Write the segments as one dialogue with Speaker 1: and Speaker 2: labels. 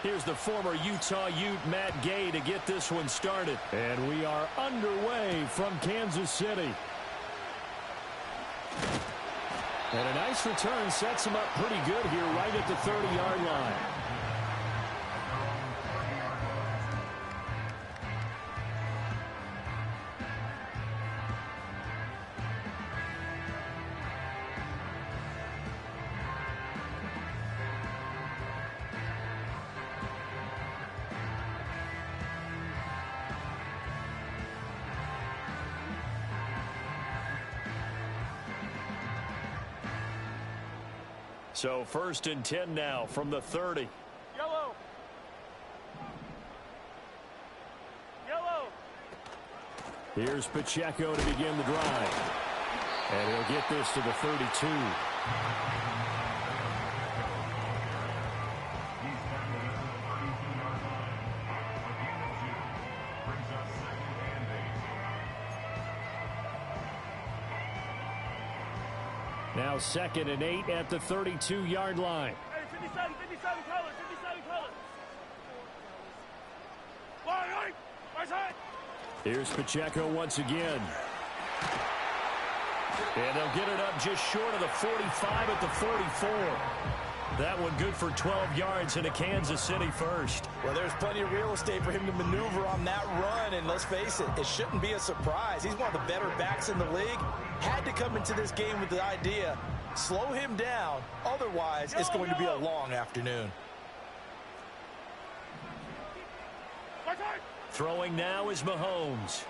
Speaker 1: Here's the former Utah Ute, Matt Gay, to get this one started. And we are underway from Kansas City. And a nice return sets him up pretty good here right at the 30-yard line. So 1st and 10 now from the 30.
Speaker 2: Yellow. Yellow.
Speaker 1: Here's Pacheco to begin the drive. And he'll get this to the 32. Now 2nd and 8 at the 32-yard line.
Speaker 2: Hey, 57 colors, 57 colors. Right, right side.
Speaker 1: Here's Pacheco once again. And they'll get it up just short of the 45 at the 44. That one good for 12 yards in a Kansas City first.
Speaker 3: Well, there's plenty of real estate for him to maneuver on that run, and let's face it, it shouldn't be a surprise. He's one of the better backs in the league. Had to come into this game with the idea, slow him down, otherwise it's going to be a long afternoon.
Speaker 1: Throwing now is Mahomes.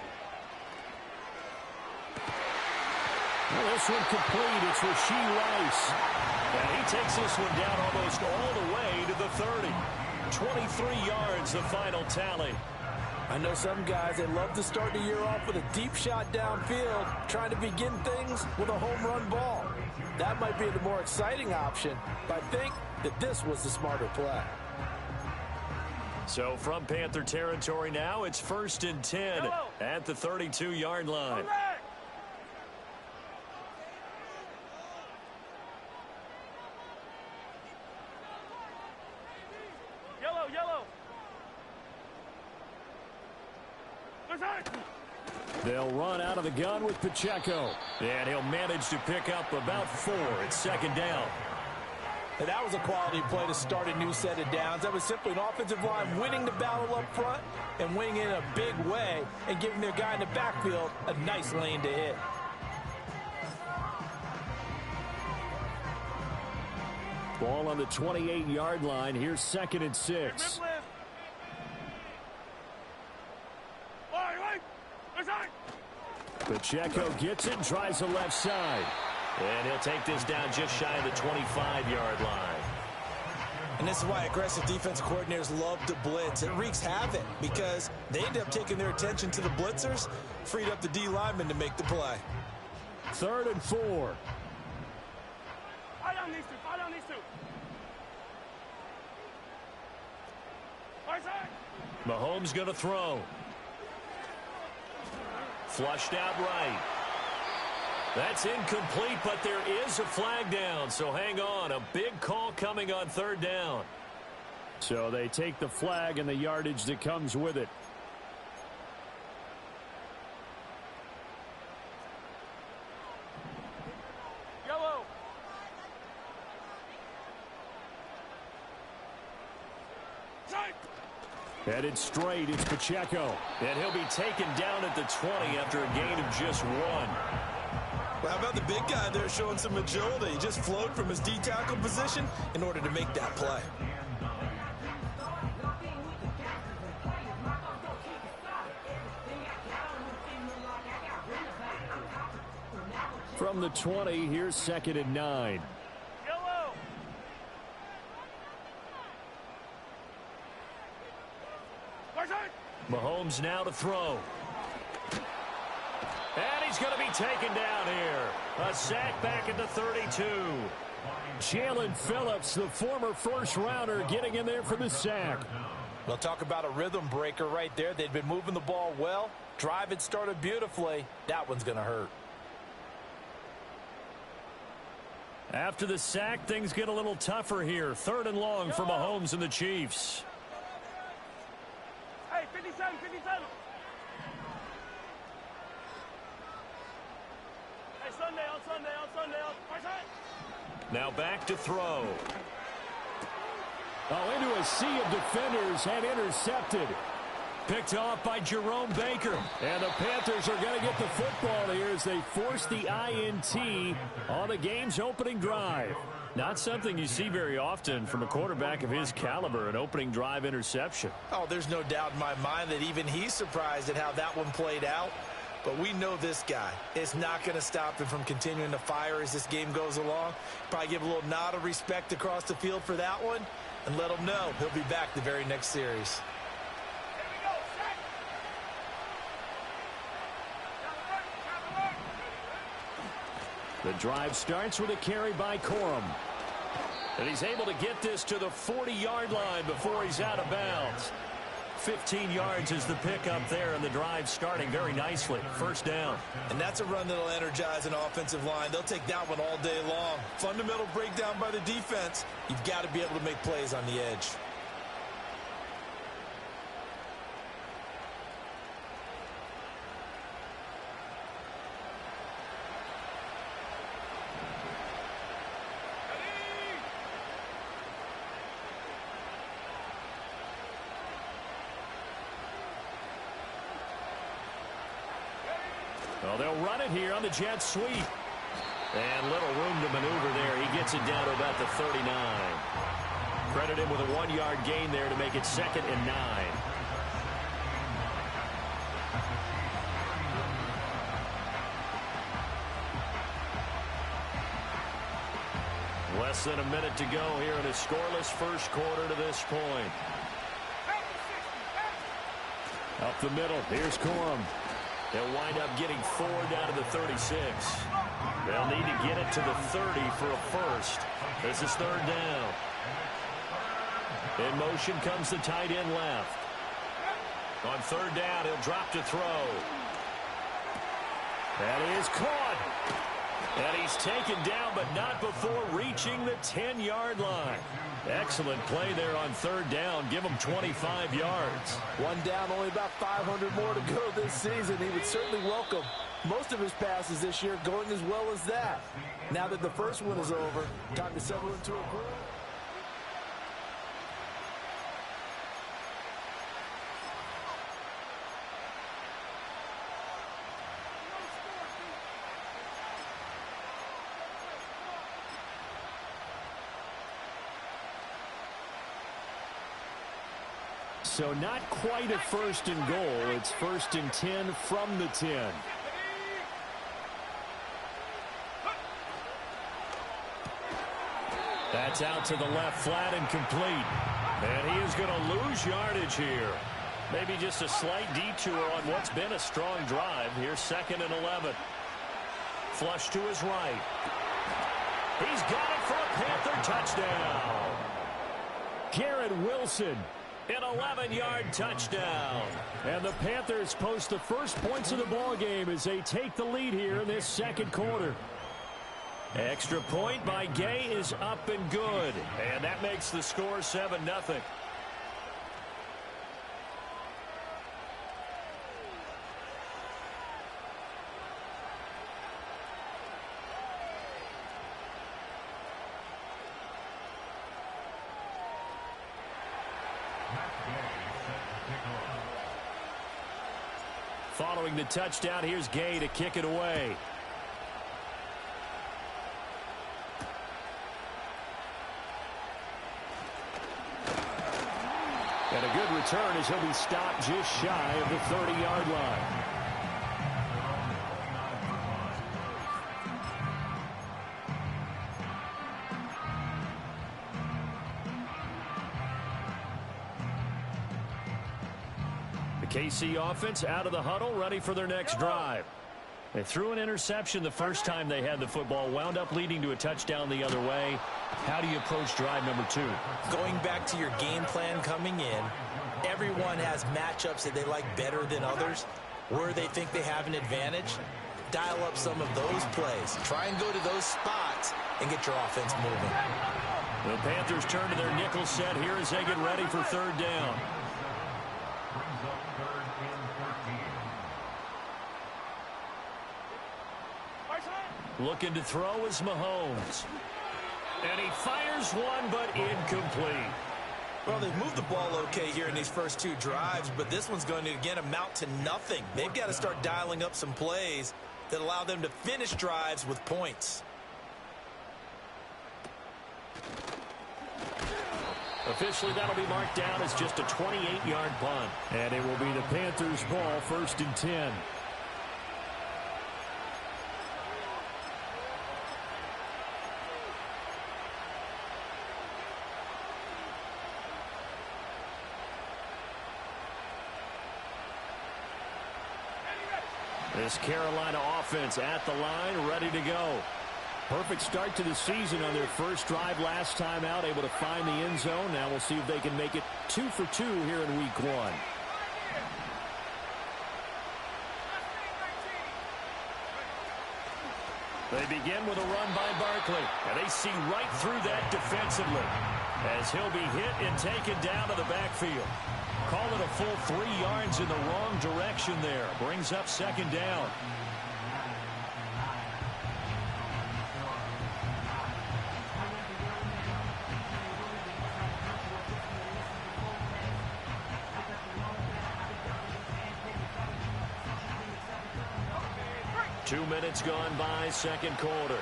Speaker 1: Well, this one complete. It's Rashee Rice. And he takes this one down almost all the way to the 30. 23 yards, the final tally.
Speaker 3: I know some guys, they love to start the year off with a deep shot downfield, trying to begin things with a home run ball. That might be the more exciting option, but I think that this was the smarter play.
Speaker 1: So from Panther territory now, it's 1st and 10 at the 32-yard line.
Speaker 2: Yellow.
Speaker 1: They'll run out of the gun with Pacheco. And he'll manage to pick up about 4 at 2nd down.
Speaker 3: And that was a quality play to start a new set of downs. That was simply an offensive line winning the battle up front and winning in a big way and giving their guy in the backfield a nice lane to hit.
Speaker 1: Ball on the 28-yard line. Here's 2nd and 6. Pacheco gets it and tries the left side. And he'll take this down just shy of the 25-yard line.
Speaker 3: And this is why aggressive defensive coordinators love to blitz. It wreaks havoc because they end up taking their attention to the blitzers, freed up the D lineman to make the play.
Speaker 1: 3rd and 4.
Speaker 2: I don't need to.
Speaker 1: Mahomes going to throw. Flushed out right. That's incomplete, but there is a flag down, so hang on. A big call coming on 3rd down. So they take the flag and the yardage that comes with it.
Speaker 2: Yellow.
Speaker 1: Headed straight, it's Pacheco. And he'll be taken down at the 20 after a gain of just 1.
Speaker 3: Well, how about the big guy there showing some agility? He just flowed from his D-tackle position in order to make that play.
Speaker 1: From the 20, here's 2nd and 9.
Speaker 2: Yellow.
Speaker 1: Mahomes now to throw. And he's going to be taken down here. A sack back at the 32. Jalen Phillips, the former first-rounder, getting in there for the sack.
Speaker 3: We'll talk about a rhythm breaker right there. They'd been moving the ball well. Drive had started beautifully. That one's going to hurt.
Speaker 1: After the sack, things get a little tougher here. 3rd and long for Mahomes and the Chiefs. Now back to throw.
Speaker 4: Oh, into a sea of defenders and intercepted.
Speaker 1: Picked off by Jerome Baker.
Speaker 4: And the Panthers are going to get the football here as they force the INT on the game's opening drive.
Speaker 1: Not something you see very often from a quarterback of his caliber, an opening drive interception.
Speaker 3: Oh, there's no doubt in my mind that even he's surprised at how that one played out. But we know this guy is not going to stop him from continuing to fire as this game goes along. Probably give a little nod of respect across the field for that one and let him know he'll be back the very next series.
Speaker 4: The drive starts with a carry by Corum.
Speaker 1: And he's able to get this to the 40-yard line before he's out of bounds. 15 yards is the pickup there, and the drive starting very nicely. First down.
Speaker 3: And that's a run that'll energize an offensive line. They'll take that one all day long. Fundamental breakdown by the defense. You've got to be able to make plays on the edge.
Speaker 1: Well, they'll run it here on the jet sweep. And little room to maneuver there. He gets it down to about the 39. Credit him with a 1-yard gain there to make it 2nd and 9. Less than a minute to go here in a scoreless first quarter to this point.
Speaker 4: Up the middle, here's Corum.
Speaker 1: They'll wind up getting 4 down to the 36. They'll need to get it to the 30 for a first. This is 3rd down. In motion comes the tight end left. On 3rd down, he'll drop to throw. That is caught. And he's taken down, but not before reaching the 10-yard line. Excellent play there on 3rd down. Give him 25 yards.
Speaker 5: One down, only about 500 more to go this season. He would certainly welcome most of his passes this year going as well as that. Now that the first one is over, time to settle into a groove.
Speaker 4: So not quite a 1st and goal. It's 1st and 10 from the 10.
Speaker 1: That's out to the left flat and complete. And he is going to lose yardage here. Maybe just a slight detour on what's been a strong drive. Here's 2nd and 11. Flush to his right. He's got it for a Panther touchdown.
Speaker 4: Garrett Wilson.
Speaker 1: An 11-yard touchdown.
Speaker 4: And the Panthers post the first points of the ball game as they take the lead here in this 2nd quarter.
Speaker 1: Extra point by Gay is up and good. And that makes the score 7-0. Following the touchdown, here's Gay to kick it away.
Speaker 4: And a good return as he'll be stopped just shy of the 30-yard line.
Speaker 1: KC offense out of the huddle, ready for their next drive. They threw an interception the first time they had the football, wound up leading to a touchdown the other way. How do you approach drive number 2?
Speaker 3: Going back to your game plan coming in, everyone has matchups that they like better than others, where they think they have an advantage. Dial up some of those plays. Try and go to those spots and get your offense moving.
Speaker 1: The Panthers turn to their nickel set here as they get ready for 3rd down. Looking to throw is Mahomes. And he fires one, but incomplete.
Speaker 3: Well, they've moved the ball okay here in these first two drives, but this one's going to, again, amount to nothing. They've got to start dialing up some plays that allow them to finish drives with points.
Speaker 1: Officially, that'll be marked down as just a 28-yard punt.
Speaker 4: And it will be the Panthers' ball, 1st and 10.
Speaker 1: This Carolina offense at the line, ready to go.
Speaker 4: Perfect start to the season on their first drive last time out, able to find the end zone. Now we'll see if they can make it 2 for 2 here in week 1.
Speaker 1: They begin with a run by Barkley, and they see right through that defensively as he'll be hit and taken down to the backfield. Call it a full 3 yards in the wrong direction there. Brings up 2nd down. Two minutes gone by, second quarter.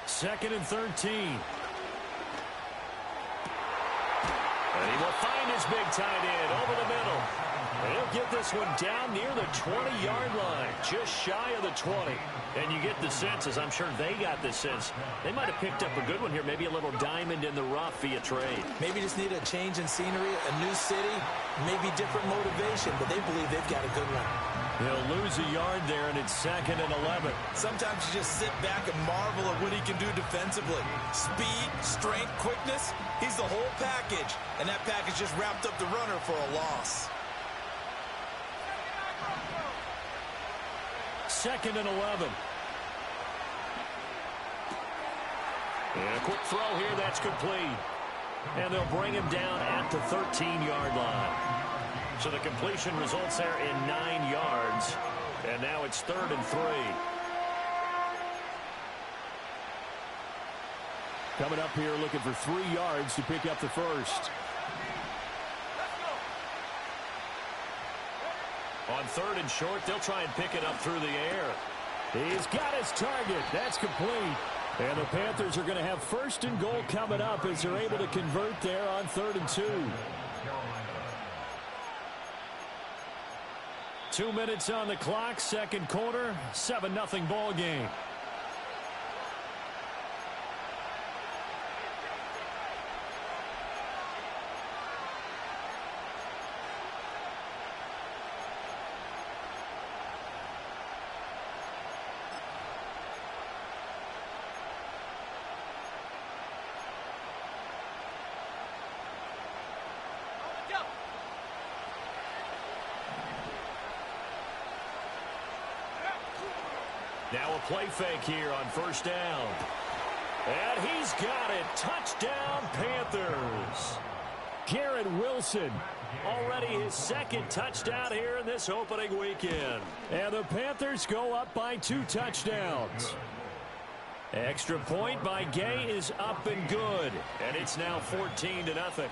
Speaker 1: Second and 13. And he will find his big tight end over the middle. And he'll get this one down near the 20-yard line, just shy of the 20. And you get the sense, as I'm sure they got the sense, they might have picked up a good one here, maybe a little diamond in the rough via trade.
Speaker 3: Maybe just need a change in scenery, a new city, maybe different motivation, but they believe they've got a good one.
Speaker 1: He'll lose a yard there, and it's 2nd and 11.
Speaker 3: Sometimes you just sit back and marvel at what he can do defensively. Speed, strength, quickness, he's the whole package. And that package just wrapped up the runner for a loss.
Speaker 1: 2nd and 11. And a quick throw here, that's complete. And they'll bring him down at the 13-yard line. So the completion results there in 9 yards. And now it's 3rd and 3.
Speaker 4: Coming up here looking for 3 yards to pick up the first.
Speaker 1: On 3rd and short, they'll try and pick it up through the air.
Speaker 4: He's got his target. That's complete. And the Panthers are going to have 1st and goal coming up as they're able to convert there on 3rd and 2. 2 minutes on the clock, second quarter, 7-0 ball game.
Speaker 1: Now a play fake here on 1st down. And he's got it. Touchdown, Panthers.
Speaker 4: Garrett Wilson.
Speaker 1: Already his 2nd touchdown here in this opening weekend.
Speaker 4: And the Panthers go up by 2 touchdowns.
Speaker 1: Extra point by Gay is up and good. And it's now 14-0.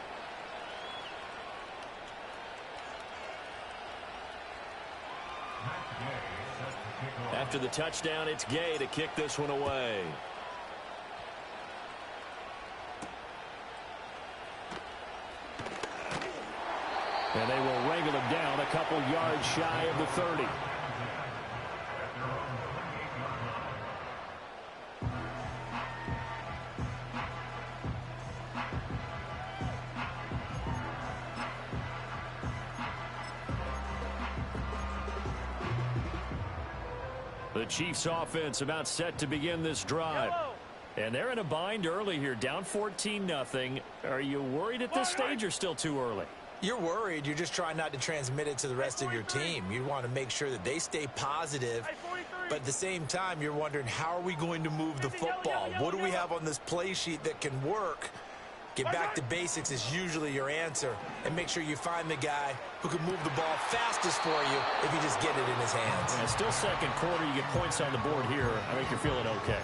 Speaker 1: After the touchdown, it's Gay to kick this one away.
Speaker 4: And they will wrangle him down a couple yards shy of the 30.
Speaker 1: The Chiefs offense about set to begin this drive. And they're in a bind early here, down 14-0. Are you worried at this stage or still too early?
Speaker 3: You're worried. You're just trying not to transmit it to the rest of your team. You want to make sure that they stay positive But at the same time, you're wondering, how are we going to move the football? What do we have on this play sheet that can work? Get back to basics is usually your answer. And make sure you find the guy who can move the ball fastest for you if you just get it in his hands.
Speaker 4: Yeah, still second quarter. You get points on the board here. I think you're feeling okay.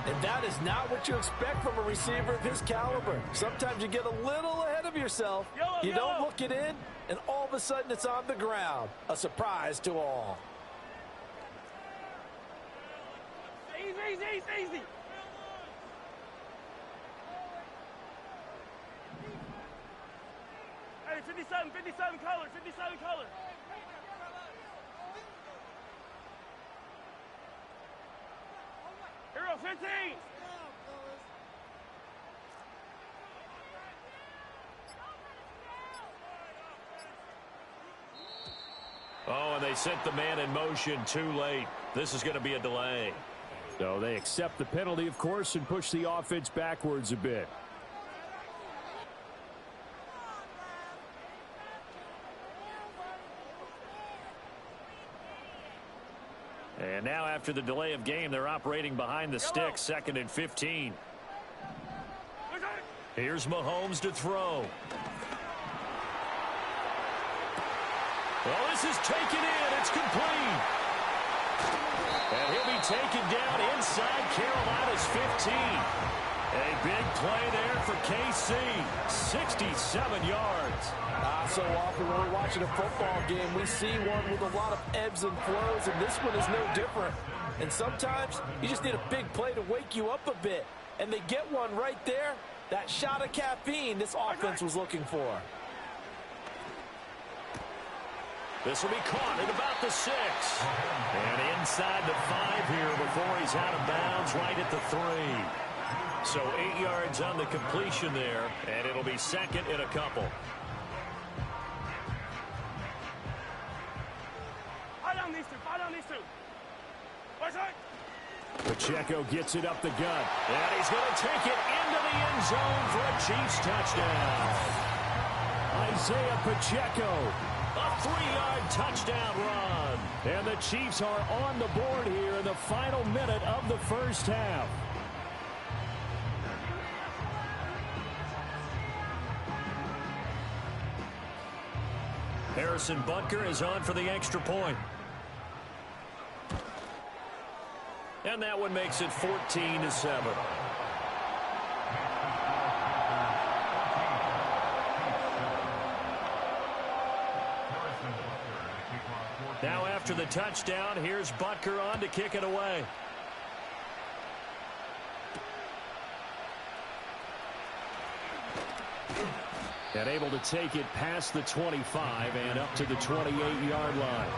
Speaker 5: And that is not what you expect from a receiver of his caliber. Sometimes you get a little ahead of yourself. You don't look it in, and all of a sudden it's on the ground. A surprise to all.
Speaker 2: Easy. Hey, 57 colors, 57 colors. Hero 15.
Speaker 1: Oh, and they sent the man in motion too late. This is going to be a delay.
Speaker 4: So they accept the penalty, of course, and push the offense backwards a bit. And now after the delay of game, they're operating behind the stick, 2nd and 15. Here's Mahomes to throw. Well, this is taken in. It's complete. And he'll be taken down inside Carolina's 15. A big play there for KC. 67 yards.
Speaker 5: So often when we're watching a football game, we see one with a lot of ebbs and flows, and this one is no different. And sometimes you just need a big play to wake you up a bit. And they get one right there. That shot of caffeine this offense was looking for.
Speaker 1: This will be caught at about the 6. And inside the 5 here before he's out of bounds, right at the 3. So 8 yards on the completion there, and it'll be 2nd and a couple.
Speaker 2: Fight on these two.
Speaker 4: Pacheco gets it up the gut.
Speaker 1: And he's going to take it into the end zone for a Chiefs touchdown.
Speaker 4: Isaiah Pacheco.
Speaker 1: A 3-yard touchdown run.
Speaker 4: And the Chiefs are on the board here in the final minute of the first half.
Speaker 1: Harrison Butker is on for the extra point. And that one makes it 14-7. Now after the touchdown, here's Butker on to kick it away.
Speaker 4: And able to take it past the 25 and up to the 28-yard line.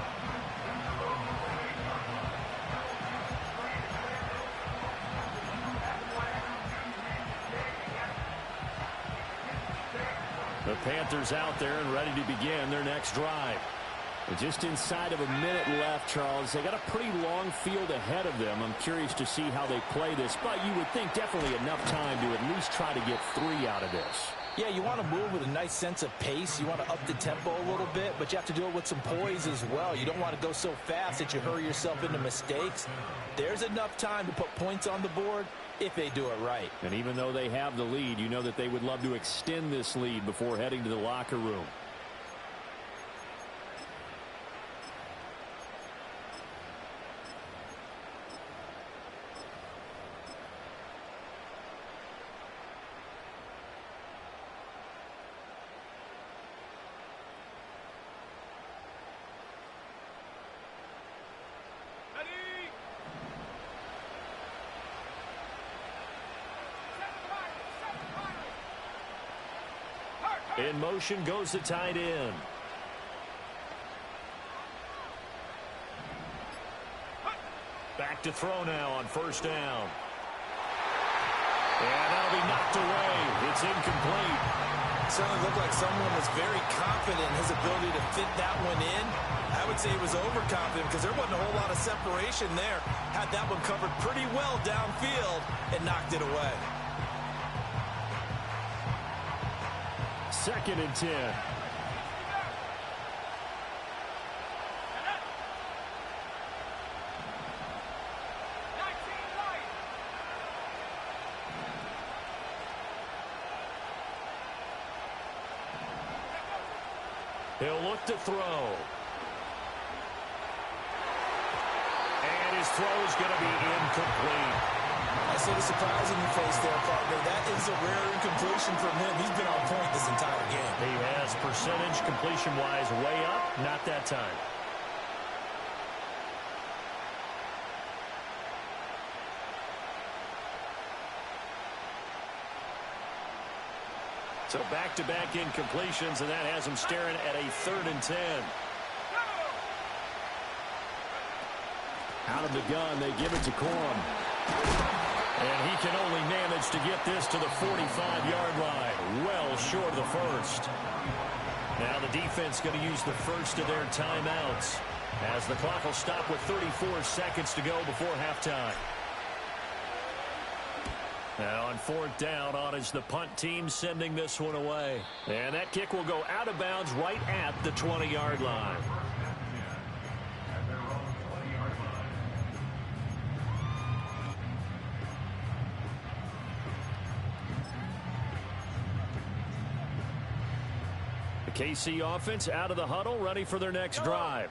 Speaker 4: The Panthers out there and ready to begin their next drive. And just inside of a minute left, Charles. They got a pretty long field ahead of them. I'm curious to see how they play this, but you would think definitely enough time to at least try to get 3 out of this.
Speaker 3: Yeah, you want to move with a nice sense of pace. You want to up the tempo a little bit, but you have to do it with some poise as well. You don't want to go so fast that you hurry yourself into mistakes. There's enough time to put points on the board if they do it right.
Speaker 4: And even though they have the lead, you know that they would love to extend this lead before heading to the locker room.
Speaker 1: In motion goes the tight end. Back to throw now on first down. And that'll be knocked away. It's incomplete.
Speaker 3: Certainly looked like someone was very confident in his ability to fit that one in. I would say he was overconfident because there wasn't a whole lot of separation there. Had that one covered pretty well downfield and knocked it away.
Speaker 4: 2nd and 10.
Speaker 1: He'll look to throw. And his throw is going to be incomplete.
Speaker 3: I see the surprise in your face there, partner. That is a rare incompletion from him. He's been on point this entire game.
Speaker 1: He has percentage completion-wise way up. Not that time. So back-to-back incompletions, and that has him staring at a 3rd and 10.
Speaker 4: Out of the gun, they give it to Corum.
Speaker 1: And he can only manage to get this to the 45-yard line. Well short of the first. Now the defense going to use the first of their timeouts, as the clock will stop with 34 seconds to go before halftime. Now on 4th down, on is the punt team sending this one away. And that kick will go out of bounds right at the 20-yard line. The KC offense out of the huddle, ready for their next drive.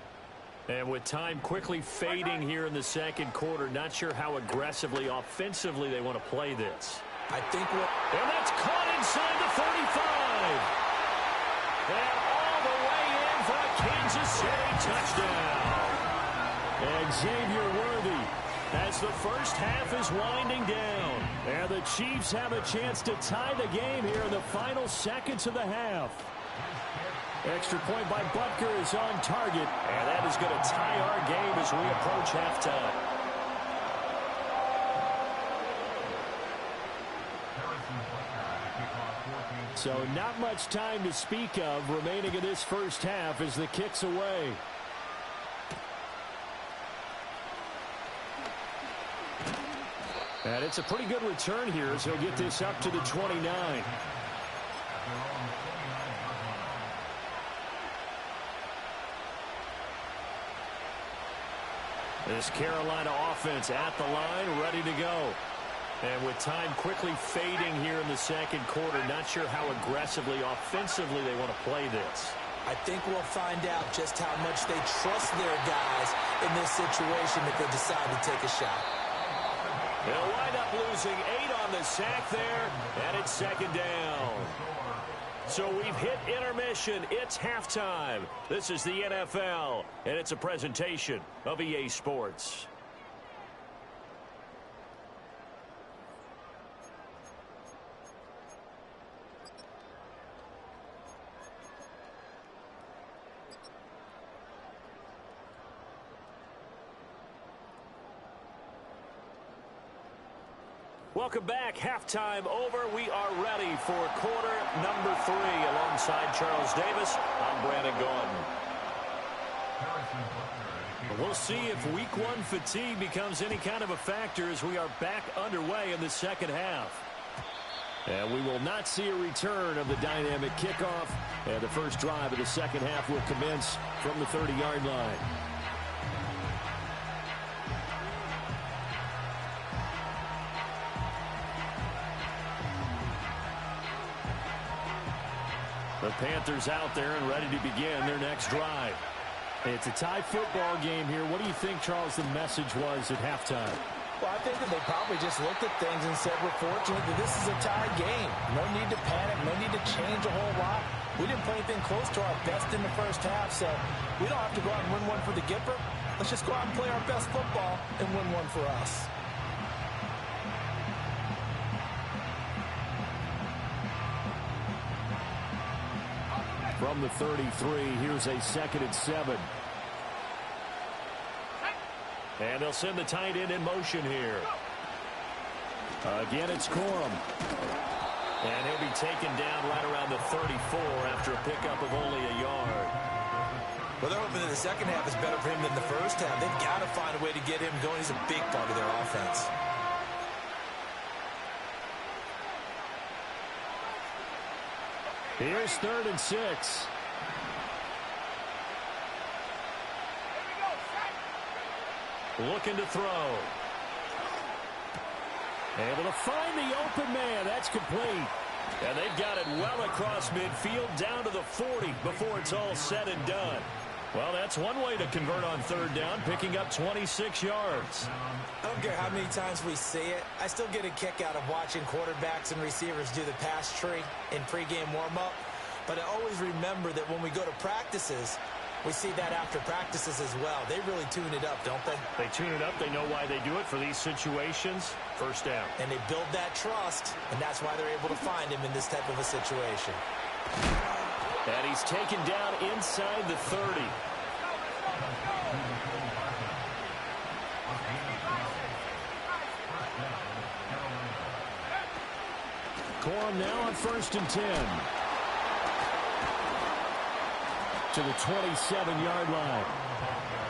Speaker 1: And with time quickly fading here in the second quarter, not sure how aggressively, offensively they want to play this.
Speaker 3: I think we'll...
Speaker 1: And that's caught inside the 35. And all the way in for a Kansas City touchdown.
Speaker 4: And Xavier Worthy,
Speaker 1: as the first half is winding down.
Speaker 4: and the Chiefs have a chance to tie the game here in the final seconds of the half. Extra point by Butker is on target.
Speaker 1: And that is going to tie our game as we approach halftime.
Speaker 4: So not much time to speak of remaining in this first half as the kick's away. And it's a pretty good return here as he'll get this up to the 29.
Speaker 1: This Carolina offense at the line, ready to go. And with time quickly fading here in the second quarter, not sure how aggressively, offensively they want to play this.
Speaker 3: I think we'll find out just how much they trust their guys in this situation if they decide to take a shot.
Speaker 1: They'll wind up losing 8 on the sack there, and it's second down. So we've hit intermission. It's halftime. This is the NFL, and it's a presentation of EA Sports. Welcome back. Halftime over. We are ready for quarter number 3. Alongside Charles Davis, I'm Brandon Gordon. We'll see if week 1 fatigue becomes any kind of a factor as we are back underway in the second half.
Speaker 4: And we will not see a return of the dynamic kickoff. And the first drive of the second half will commence from the 30-yard line.
Speaker 1: The Panthers out there and ready to begin their next drive.
Speaker 4: It's a tie football game here. What do you think, Charles, the message was at halftime?
Speaker 3: Well, I think that they probably just looked at things and said, we're fortunate that this is a tie game. No need to panic, no need to change a whole lot. We didn't play anything close to our best in the first half, so we don't have to go out and win one for the Gipper. Let's just go out and play our best football and win one for us.
Speaker 4: From the 33, here's a 2nd and 7.
Speaker 1: And they'll send the tight end in motion here.
Speaker 4: Again, it's Corum.
Speaker 1: And he'll be taken down right around the 34 after a pickup of only a yard.
Speaker 3: Well, they're hoping that the second half is better for him than the first half. They've got to find a way to get him going. He's a big part of their offense.
Speaker 4: Here's 3rd and 6.
Speaker 1: Looking to throw.
Speaker 4: Able to find the open man. That's complete.
Speaker 1: And they've got it well across midfield down to the 40 before it's all said and done. Well, that's one way to convert on third down, picking up 26 yards.
Speaker 3: I don't care how many times we see it. I still get a kick out of watching quarterbacks and receivers do the pass tree in pregame warm-up. But I always remember that when we go to practices, we see that after practices as well. They really tune it up, don't they?
Speaker 1: They tune it up. They know why they do it for these situations. First down.
Speaker 3: And they build that trust, and that's why they're able to find him in this type of a situation.
Speaker 1: And he's taken down inside the 30.
Speaker 4: Corum now on 1st and 10. To the 27-yard line.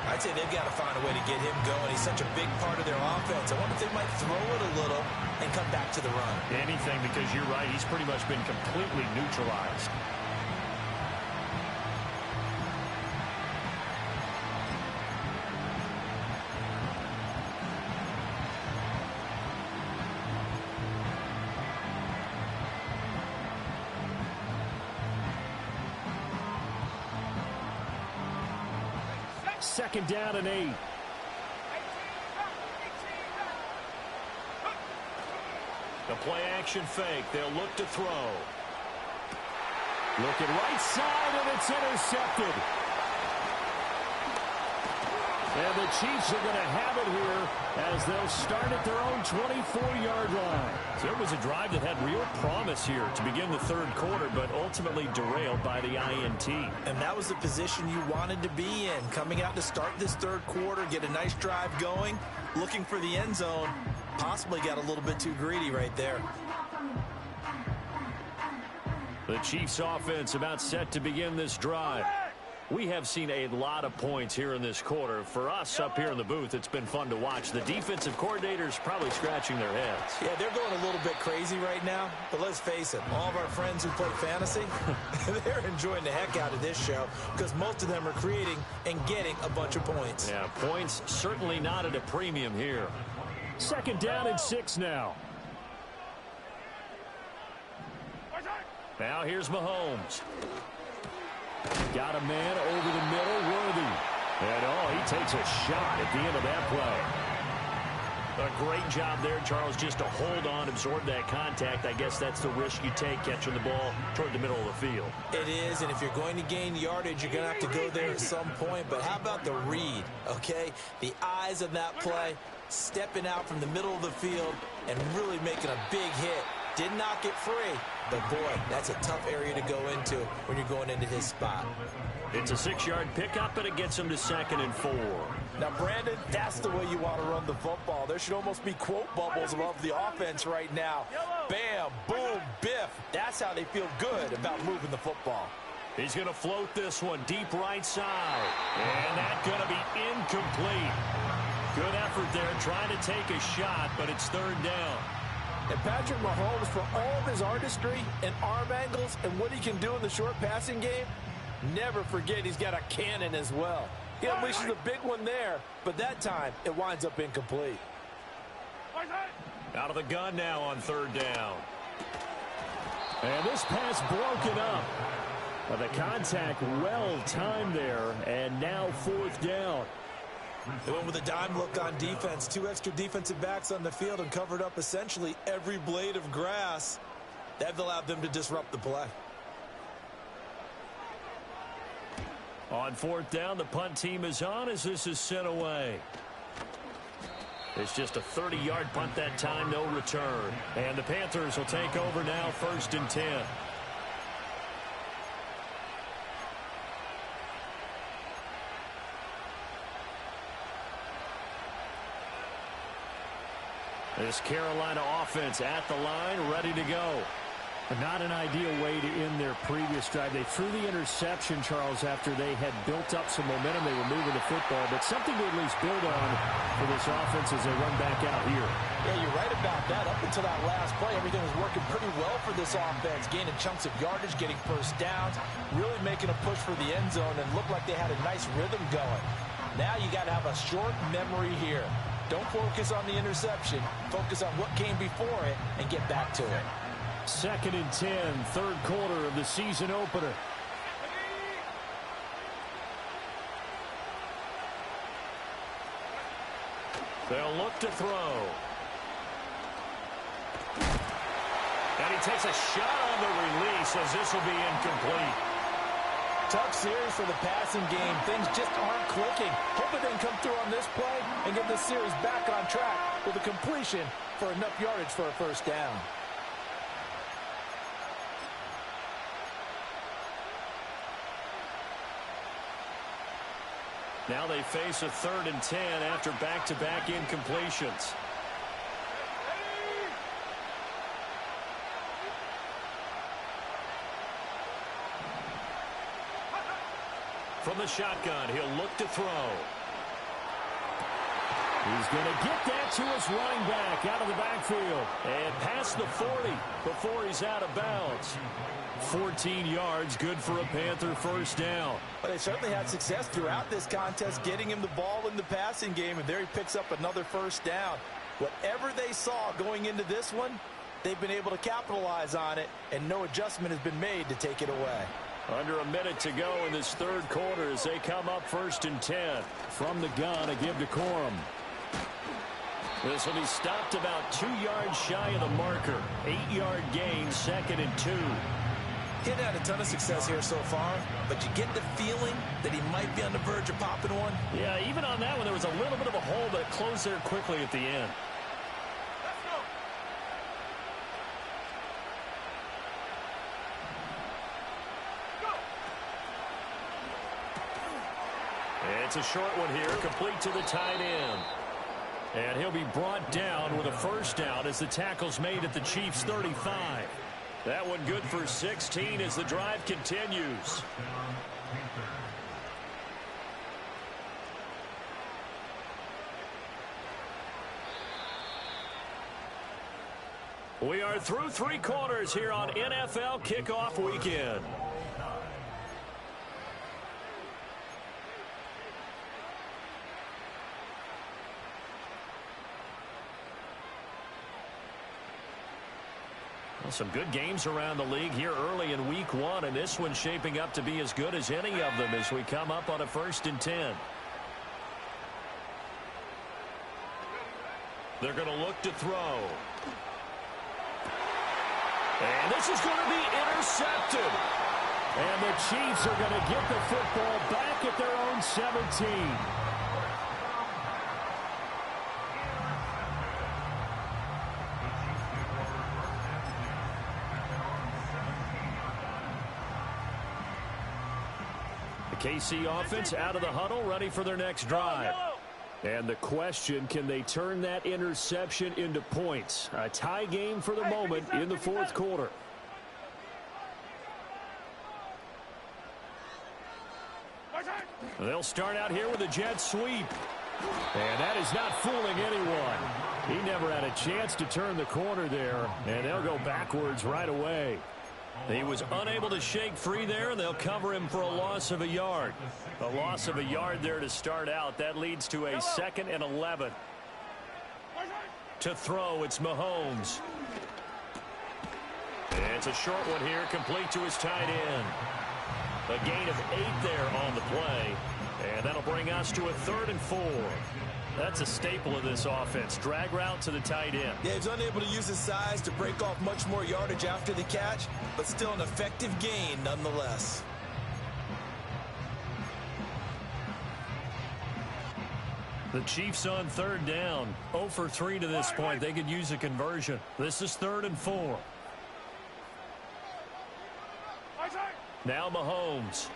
Speaker 3: I'd say they've got to find a way to get him going. He's such a big part of their offense. I wonder if they might throw it a little and come back to the run.
Speaker 1: Anything, because you're right. He's pretty much been completely neutralized.
Speaker 4: Second down and 8.
Speaker 1: The play action fake. They'll look to throw.
Speaker 4: Looking right side, and it's intercepted. And the Chiefs are going to have it here as they'll start at their own 24-yard line.
Speaker 1: So it was a drive that had real promise here to begin the third quarter, but ultimately derailed by the INT.
Speaker 3: And that was the position you wanted to be in. Coming out to start this third quarter, get a nice drive going, looking for the end zone. Possibly got a little bit too greedy right there.
Speaker 1: The Chiefs offense about set to begin this drive. We have seen a lot of points here in this quarter. For us up here in the booth, it's been fun to watch. The defensive coordinators probably scratching their heads.
Speaker 3: Yeah, they're going a little bit crazy right now. But let's face it, all of our friends who play fantasy, they're enjoying the heck out of this show because most of them are creating and getting a bunch of points.
Speaker 1: Yeah, points certainly not at a premium here.
Speaker 4: Second down and 6 now.
Speaker 1: Now here's Mahomes.
Speaker 4: Got a man over the middle, Worthy.
Speaker 1: And, he takes a shot at the end of that play. A great job there, Charles, just to hold on, absorb that contact. I guess that's the risk you take catching the ball toward the middle of the field.
Speaker 3: It is, and if you're going to gain yardage, you're going to have to go there at some point. But how about the read, okay? The eyes of that play, stepping out from the middle of the field and really making a big hit. Did not get free, but boy, that's a tough area to go into when you're going into his spot.
Speaker 1: It's a 6-yard pickup, and it gets him to 2nd and 4.
Speaker 3: Now, Brandon, that's the way you want to run the football. There should almost be quote bubbles above the offense right now. Bam, boom, biff. That's how they feel good about moving the football.
Speaker 1: He's going to float this one deep right side. And that's going to be incomplete. Good effort there trying to take a shot, but it's third down.
Speaker 5: And Patrick Mahomes, for all of his artistry and arm angles and what he can do in the short passing game, never forget he's got a cannon as well. He unleashes a big one there, but that time it winds up incomplete.
Speaker 1: Out of the gun now on third down.
Speaker 4: And this pass broken up. But the contact well timed there, and now fourth down.
Speaker 3: They went with a dime look on defense. 2 extra defensive backs on the field and covered up essentially every blade of grass. That allowed them to disrupt the play.
Speaker 1: On fourth down, the punt team is on as this is sent away. It's just a 30-yard punt that time, no return. And the Panthers will take over now, 1st and 10. This Carolina offense at the line, ready to go.
Speaker 4: Not an ideal way to end their previous drive. They threw the interception, Charles, after they had built up some momentum. They were moving the football, but something to at least build on for this offense as they run back out here.
Speaker 3: Yeah, you're right about that. Up until that last play, everything was working pretty well for this offense, gaining chunks of yardage, getting first downs, really making a push for the end zone, and looked like they had a nice rhythm going. Now you got to have a short memory here. Don't focus on the interception. Focus on what came before it and get back to it.
Speaker 4: 2nd and 10, third quarter of the season opener.
Speaker 1: They'll look to throw. And he takes a shot on the release as this will be incomplete.
Speaker 3: Tough series for the passing game. Things just aren't clicking. Hoping they can come through on this play and get this series back on track with a completion for enough yardage for a first down.
Speaker 1: Now they face a 3rd and 10 after back-to-back incompletions. From the shotgun, he'll look to throw.
Speaker 4: He's going to get that to his running back out of the backfield.
Speaker 1: And past the 40 before he's out of bounds. 14 yards, good for a Panther first down.
Speaker 3: But they certainly had success throughout this contest getting him the ball in the passing game, and there he picks up another first down. Whatever they saw going into this one, they've been able to capitalize on it, and no adjustment has been made to take it away.
Speaker 1: Under a minute to go in this third quarter as they come up 1st and 10.
Speaker 4: From the gun, a give to Corum.
Speaker 1: This will be stopped about 2 yards shy of the marker. 8-yard gain, 2nd and 2.
Speaker 3: He hadn't had a ton of success here so far, but you get the feeling that he might be on the verge of popping one.
Speaker 1: Yeah, even on that one, there was a little bit of a hole, but it closed there quickly at the end.
Speaker 2: Let's go.
Speaker 1: It's a short one here, complete to the tight end. And he'll be brought down with a first down as the tackle's made at the Chiefs' 35. That one good for 16 as the drive continues. We are through 3 quarters here on NFL Kickoff Weekend. Well, some good games around the league here early in week 1, and this one's shaping up to be as good as any of them as we come up on a 1st and 10. They're going to look to throw. And this is going to be intercepted.
Speaker 4: And the Chiefs are going to get the football back at their own 17.
Speaker 1: The KC offense out of the huddle, ready for their next drive. And the question, can they turn that interception into points? A tie game for the moment in the 4th quarter. They'll start out here with a jet sweep.
Speaker 4: And that is not fooling anyone. He never had a chance to turn the corner there, and they'll go backwards right away.
Speaker 1: He was unable to shake free there, and they'll cover him for a loss of a yard. A loss of a yard there to start out. That leads to a 2nd and 11. To throw, it's Mahomes. And it's a short one here, complete to his tight end. A gain of 8 there on the play. And that'll bring us to a 3rd and 4. That's a staple of this offense. Drag route to the tight end.
Speaker 3: Yeah, he's unable to use his size to break off much more yardage after the catch, but still an effective gain nonetheless.
Speaker 1: The Chiefs on 3rd down. 0 for 3 to this point. They could use a conversion. This is 3rd and 4. Now Mahomes.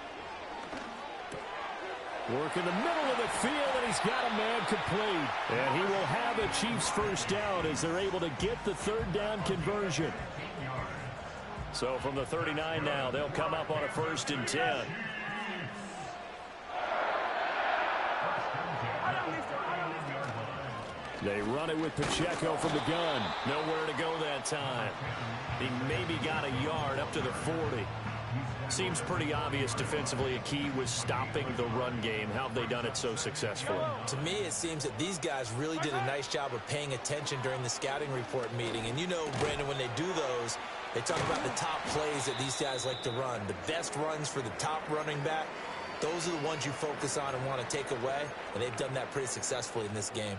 Speaker 4: Work in the middle of the field, and he's got a man complete. And he will have a Chiefs first down as they're able to get the 3rd down conversion.
Speaker 1: So from the 39 now, they'll come up on a 1st and 10.
Speaker 4: They run it with Pacheco from the gun.
Speaker 1: Nowhere to go that time. He maybe got a yard up to the 40. Seems pretty obvious defensively a key was stopping the run game. How have they done it so successfully?
Speaker 3: To me, it seems that these guys really did a nice job of paying attention during the scouting report meeting. And you know, Brandon, when they do those, They talk about the top plays that these guys like to run. The best runs for the top running back, those are the ones you focus on and want to take away, and they've done that pretty successfully in this game.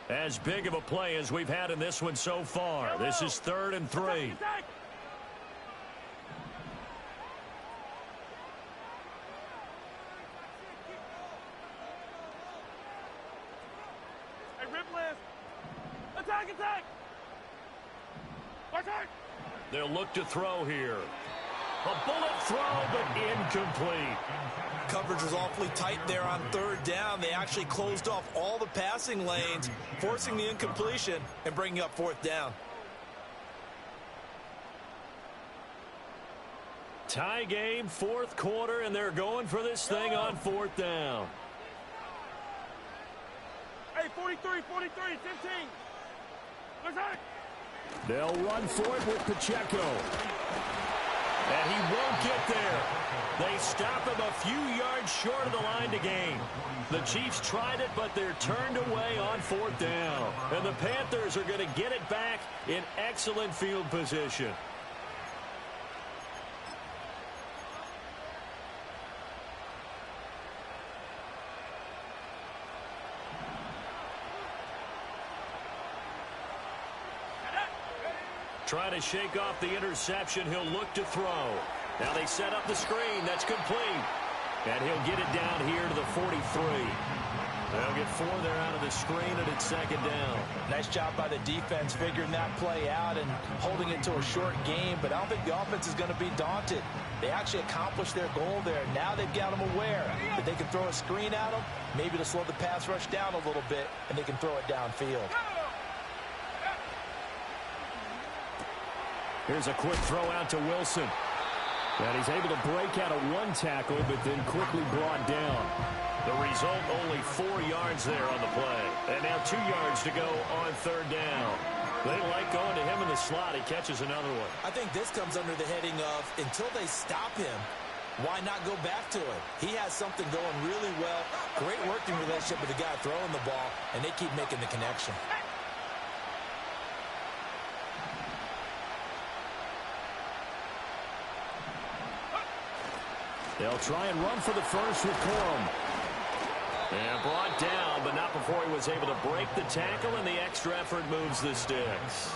Speaker 1: As big of a play as we've had in this one so far. This is 3rd and 3.
Speaker 2: Hey, rip list. Attack, attack. Attack.
Speaker 1: They'll look to throw here. A bullet throw, but incomplete.
Speaker 3: Coverage was awfully tight there on 3rd down. They actually closed off all the passing lanes, forcing the incompletion and bringing up 4th down.
Speaker 1: Tie game, 4th quarter, and they're going for this thing on 4th down.
Speaker 2: Hey, 43, 15. Attack.
Speaker 4: They'll run for it with Pacheco.
Speaker 1: And he won't get there. They stop him a few yards short of the line to gain. The Chiefs tried it, but they're turned away on 4th down. And the Panthers are going to get it back in excellent field position. Trying to shake off the interception. He'll look to throw. Now they set up the screen. That's complete. And he'll get it down here to the 43. They'll get 4 there out of the screen, and it's 2nd down.
Speaker 3: Nice job by the defense figuring that play out and holding it to a short game, but I don't think the offense is going to be daunted. They actually accomplished their goal there. Now they've got them aware that they can throw a screen at them, maybe to slow the pass rush down a little bit, and they can throw it downfield.
Speaker 4: Here's a quick throw out to Wilson. And he's able to break out of 1 tackle, but then quickly brought down.
Speaker 1: The result, only 4 yards there on the play. And now 2 yards to go on 3rd down. They like going to him in the slot. He catches another one.
Speaker 3: I think this comes under the heading of, until they stop him, why not go back to it? He has something going really well. Great working relationship with the guy throwing the ball, and they keep making the connection.
Speaker 4: They'll try and run for the first with Corum.
Speaker 1: And brought down, but not before he was able to break the tackle, and the extra effort moves the sticks.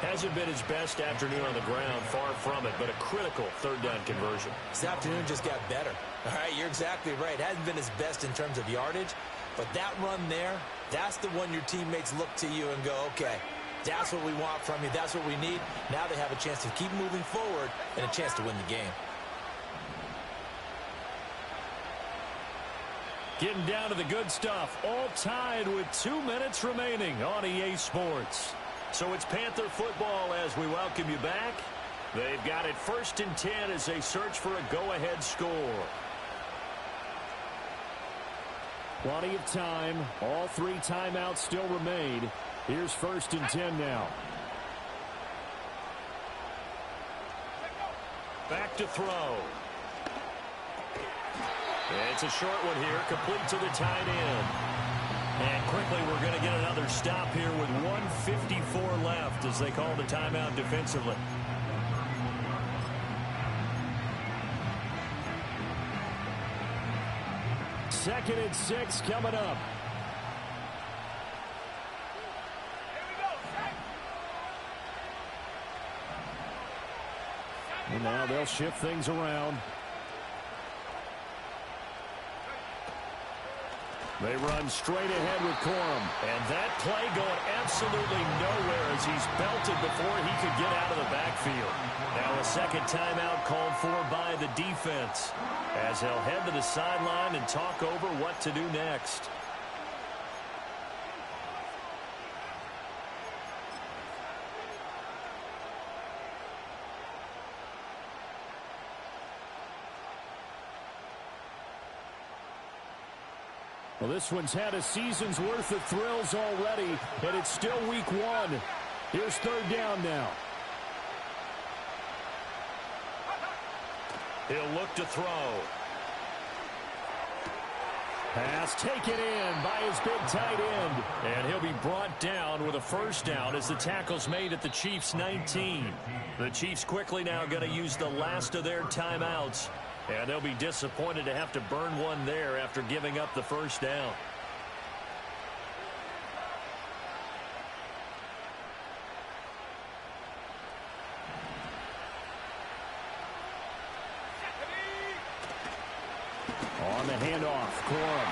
Speaker 1: Hasn't been his best afternoon on the ground, far from it, but a critical 3rd down conversion.
Speaker 3: This afternoon just got better. All right, you're exactly right. Hasn't been his best in terms of yardage, but that run there, that's the one your teammates look to you and go, okay, that's what we want from you. That's what we need. Now they have a chance to keep moving forward and a chance to win the game.
Speaker 1: Getting down to the good stuff. All tied with 2 minutes remaining on EA Sports. So it's Panther football as we welcome you back. They've got it 1st and 10 as they search for a go-ahead score.
Speaker 4: Plenty of time. All 3 timeouts still remain. Here's 1st and 10 now.
Speaker 1: Back to throw. It's a short one here, complete to the tight end. And quickly we're going to get another stop here with 1:54 left as they call the timeout defensively.
Speaker 4: Second and 6 coming up. And now they'll shift things around. They run straight ahead with Corum.
Speaker 1: And that play going absolutely nowhere as he's belted before he could get out of the backfield. Now a second timeout called for by the defense as they'll head to the sideline and talk over what to do next.
Speaker 4: Well, this one's had a season's worth of thrills already, and it's still week 1. Here's 3rd down now.
Speaker 1: He'll look to throw. Pass taken in by his big tight end. And he'll be brought down with a first down as the tackle's made at the Chiefs' 19. The Chiefs quickly now going to use the last of their timeouts. And they'll be disappointed to have to burn one there after giving up the first down.
Speaker 4: On the handoff, Corum.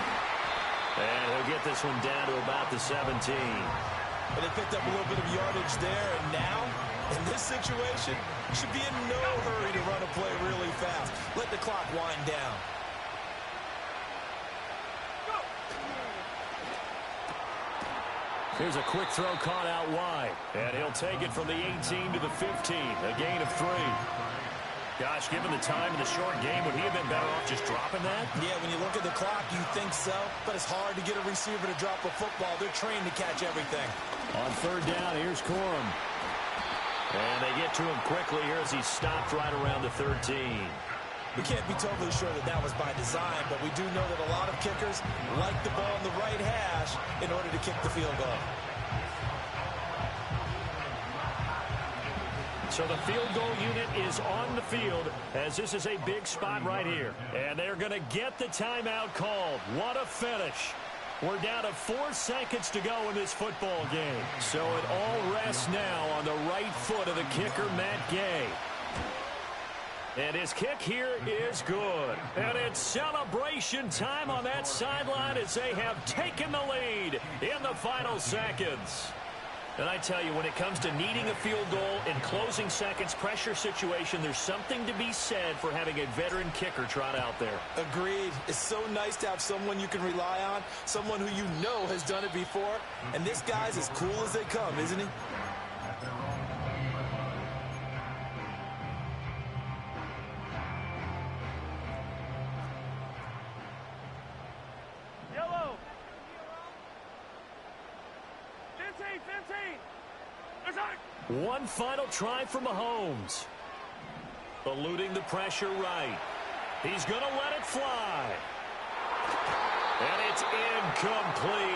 Speaker 1: And he'll get this one down to about the 17.
Speaker 3: And they picked up a little bit of yardage there, and now, in this situation, should be in no hurry to run a play really fast. Let the clock wind down.
Speaker 1: Here's a quick throw caught out wide. And he'll take it from the 18 to the 15, a gain of 3. Gosh, given the time in the short game, would he have been better off just dropping that?
Speaker 3: Yeah, when you look at the clock, you think so, but it's hard to get a receiver to drop a football. They're trained to catch everything.
Speaker 4: On third down, here's Corum.
Speaker 1: And they get to him quickly here as he's stopped right around the 13.
Speaker 3: We can't be totally sure that that was by design, but we do know that a lot of kickers like the ball in the right hash in order to kick the field goal.
Speaker 1: So the field goal unit is on the field as this is a big spot right here. And they're going to get the timeout called. What a finish. We're down to 4 seconds to go in this football game. So it all rests now on the right foot of the kicker, Matt Gay. And his kick here is good. And it's celebration time on that sideline as they have taken the lead in the final seconds. And I tell you, when it comes to needing a field goal in closing seconds, pressure situation, there's something to be said for having a veteran kicker trot out there.
Speaker 3: Agreed. It's so nice to have someone you can rely on, someone who you know has done it before. And this guy's as cool as they come, isn't he?
Speaker 2: Yellow. 15.
Speaker 1: One final try for Mahomes. Eluding the pressure right. He's going to let it fly. And it's incomplete.